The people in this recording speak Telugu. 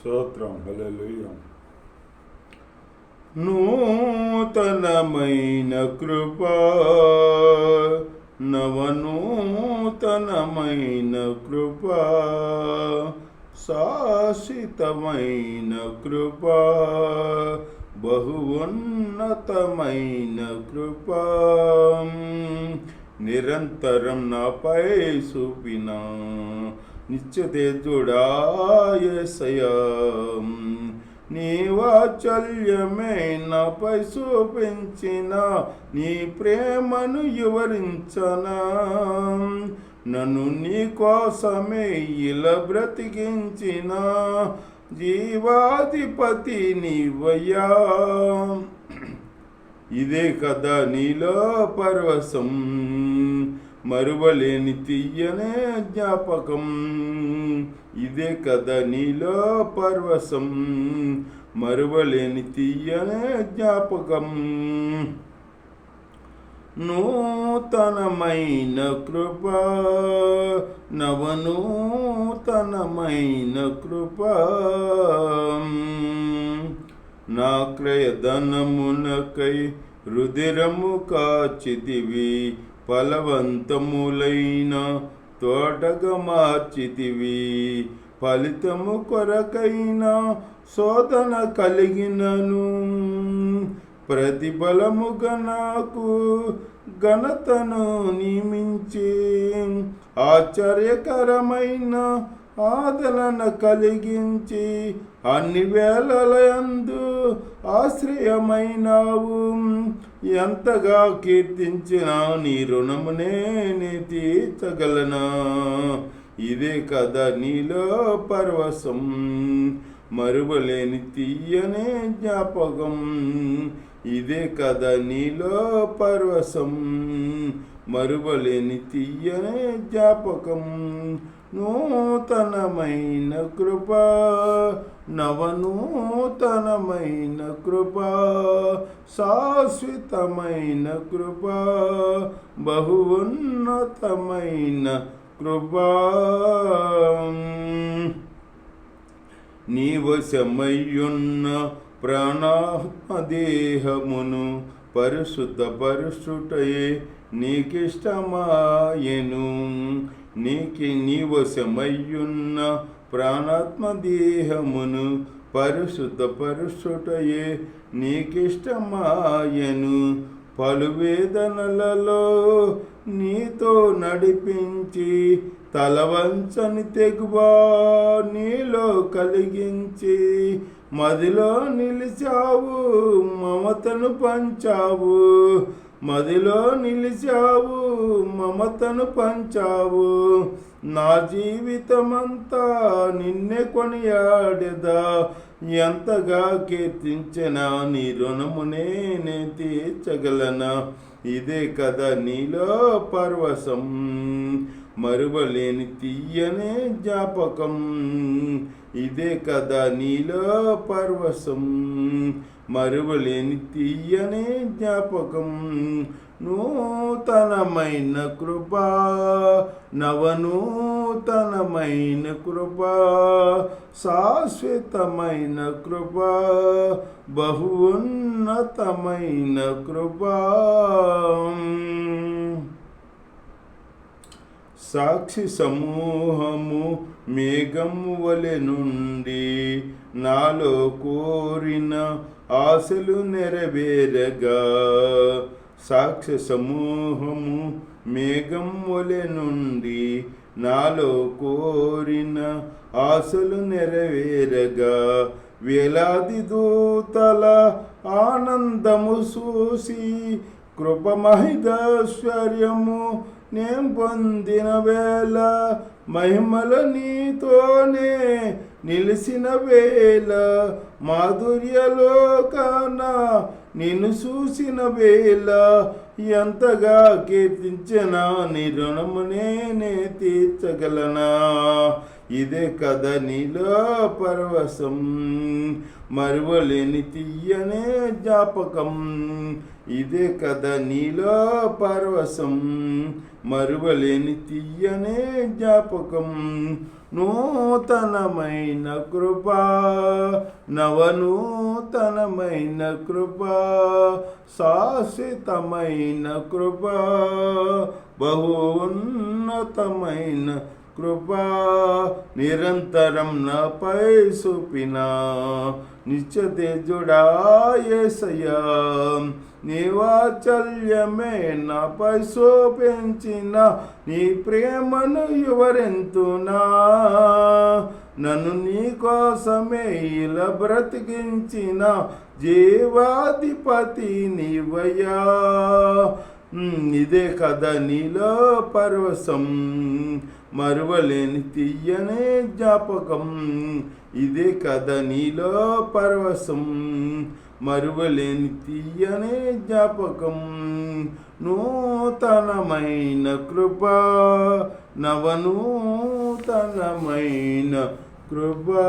స్తోత్రం. హల్లెలూయా. నూతనమైన కృపా, నవనూతనమైన కృపా, శాశ్వతమైన కృపా, బహు ఉన్నతమైన కృపా, నిరంతరం నాపై చూపిన నిత్యతేజుడా యేసయ్యా, నీ వాత్సల్యమే నాపై చూపించిన నీ ప్రేమను వివరించనా, నన్ను నీ కోసమే ఇలా బ్రతికించిన జీవాధిపతి నీవయ్యా. ఇదే కదా నీలో పరవశం, మరువలేని తీయనే జ్ఞాపకం. ఇదే కదా నీలో పరవశం, మరువలేని తీయనే జ్ఞాపకం. నూతనమైన కృపా, నవనూతనమైన కృపా, నా క్రయధనమునకై రుధిరము కాచితివి, ఫలవంతములైన తోటగా మార్చితివి, ఫలితము కొరకైన శోధన కలిగినను, ప్రతిఫలముగా నాకు ఘనతను నియమించి, ఆశ్చర్యకరమైన ఆదరణ కలిగించి, అన్ని వేళలందు ఆశ్రయమైనావు. ఎంతగా కీర్తించినా నీ రుణమునే తీర్చగలనా. ఇదే కదా నీలో పరవశం, మరువలేని తీయనే జ్ఞాపకం. ఇదే కదా నీలో పరవశం, మరువలేని తీయనే జ్ఞాపకం. నూతనమైన కృపా, నవనూతనమైన కృపా, శాశ్వతమైన కృపా, బహు ఉన్నతమైన కృపా, నీ వశమయ్యున్న ప్రాణాత్మదేహమును పరిశుద్ధపరుచుటయే నీకిష్టమాయెను. నీ వశమయ్యున్న ప్రాణాత్మదేహమును పరిశుద్ధపరుచుటయే నీకిష్టమాయెను. పలు వేదనలలో నీతో నడిపించి, తలవంచని తెగువా నీలో కలిగించి, మదిలో నిలిచావు మమతను పంచావు, మదిలో నిలిచావు మమతను పంచావు. నా జీవితమంతా నిన్నే కొనియాడెదా, ఎంతగా కీర్తించినా నీ రుణమునే నే తీర్చగలనా. ఇదే కదా నీలో పరవశం, మరువలేని తీయనే జ్ఞాపకం. ఇదే కదా నీలో పరవశం, మరువలేని తీయనే జ్ఞాపకం. నూతనమైన కృపా, నవనూతనమైన కృపా, శాశ్వతమైన కృపా, బహు ఉన్నతమైన కృపా. సాక్షి సమూహము మేఘము వలె నుండి, నాలో కోరిన ఆశలు నెరవేరగా. సాక్షి సమూహము మేఘం వలె నుండి, నాలో కోరిన ఆశలు నెరవేరగా. వేలాది దూతల ఆనందము చూసి, కృప మహిదైశ్వర్యము నేను పొందిన వేళ, మహిమల నీతోనే నిలిసిన వేళ, మాధుర్యలోకాన నిన్ను చూసిన వేళ, ఎంతగా కీర్తించినా నీ రుణమునే నే తీర్చగలనా. ఇదే కదా నీలో పరవశం, మరువలేని తీయనే జ్ఞాపకం. ఇదే కదా నీలో పరవశం, మరువలేని తీయనే జ్ఞాపకం. నూతనమైన కృపా, నవనూతనమైన కృపా, శాశ్వతమైన కృపా, బహున్నతమైన కృపా, నిరంతరం నాపై చూపిన నిత్యతేజుడా యేసయ్యా. నీ వాత్సల్యమే నాపై చూపించిన నీ ప్రేమను వివరింతునా. నన్ను నీ కోసమే ఇలా బ్రతికించిన జీవాధిపతి నీవయ్యా. ఇదే కదా నీలో పరవశం, మరువలేని తీయనే జ్ఞాపకం. ఇదే కదా నీలో పరవశం, మరువలేని తీయనే జ్ఞాపకం. నూతనమైన కృపా, నవనూతనమైన కృపా.